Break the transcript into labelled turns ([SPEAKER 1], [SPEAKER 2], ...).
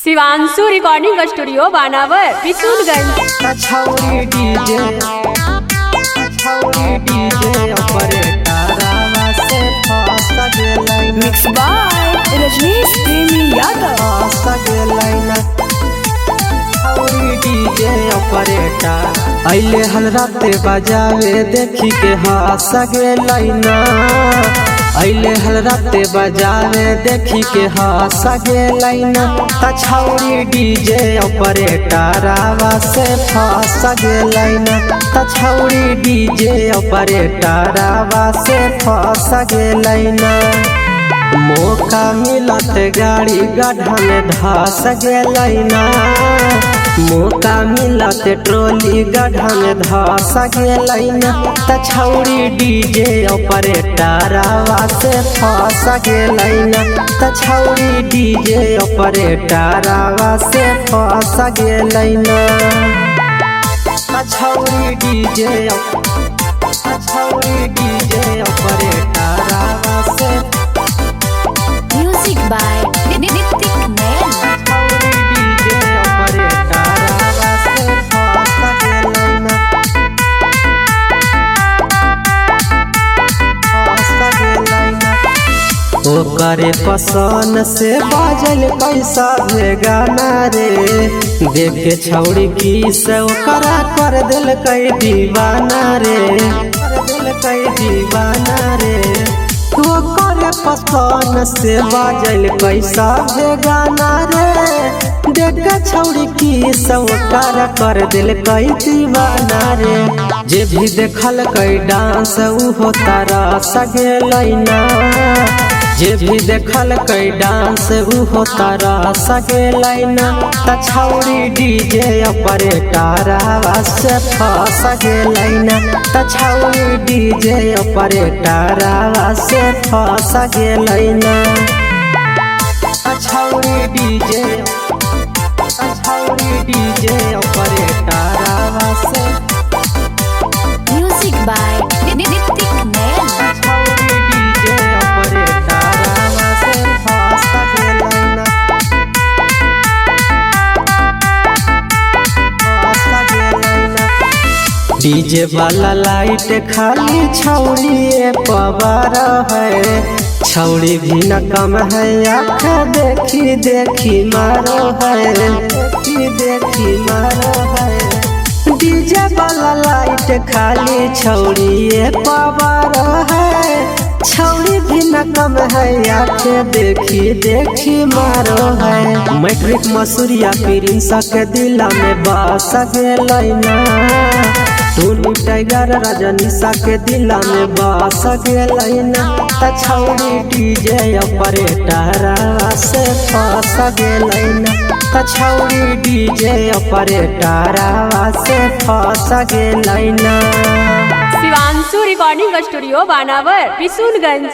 [SPEAKER 1] Shivanshu recording studio बानावर बिशुनगंज।
[SPEAKER 2] छौरी DJ ऑपरेटरवा से फंस गेलै
[SPEAKER 1] मिक्स बाय रजनीश प्रेमी यादव।
[SPEAKER 2] फंस गेलै ना छौरी डीजे ऑपरेटर अइले हल राते बजावे देखी के हंस गेलै ना अइले हल राते बजावे देखी के हंस गेलै ना त छौरी डीजे ऑपरेटरवा से फंस गेलै ना त छौरी डीजे ऑपरेटरवा से फंस गेलै ना मौका मिलत गाड़ी गड्ढा में धस गेलै ना मौका मिलत ट्रोली गड्ढा में धस गेलै ना त छौरी डीजे ऑपरेटरवा से फंस गेलै ना त छौरी डीजे ऑपरेटरवा से फंस गेलै ना त छौरी डीजे ऑपरेटरवा से
[SPEAKER 1] म्यूजिक बाय नितिक नैन।
[SPEAKER 2] छौरी डीजे ऑपरेटरवा से फंस गेलै ना ओकरे पसंद से बाजल पैसा भेगाना रे देखे छौड़ी की से ओकरा कर दिल कई दीवाना रे ओकरे पसंद से बाजल पैसा भेगाना रे देखे छौड़ी की से ओकरा कर दिल कई दीवाना रे जे भी देखल कई डांस उहो तारा सगेलै ना जे भी देखल कई डांस उहो तारा सगेलै ना त छौरी डीजे ऑपरेटरवा से फंस गेलै ना त छौरी डीजे ऑपरेटरवा से फंस गेलै ना त छौरी डीजे ऑपरेटरवा से
[SPEAKER 1] म्यूजिक बाय नितिक नैन।
[SPEAKER 2] छौरी डीजे ऑपरेटरवा से फंस गेलै ना डीजे वाला लाइट खाली छौरी पवार है छौरी भी न कम है आँख देखी मारो है डीजे वाला लाइट खाली छौरी पवार है छौरी भी न कम है आँख देखी मारो है मैट्रिक मसूरिया प्रिंसा के दिला में बस गेलै ना टोनी टाइगर रजनीशा के दिला में बस गेलै ना त छौरी डीजे ऑपरेटरवा से फंस गेलै ना त छौरी डीजे ऑपरेटरवा से फंस गेलै ना।
[SPEAKER 1] शिवांशु रिकॉर्डिंग स्टूडियो बानावर बिशुनगंज।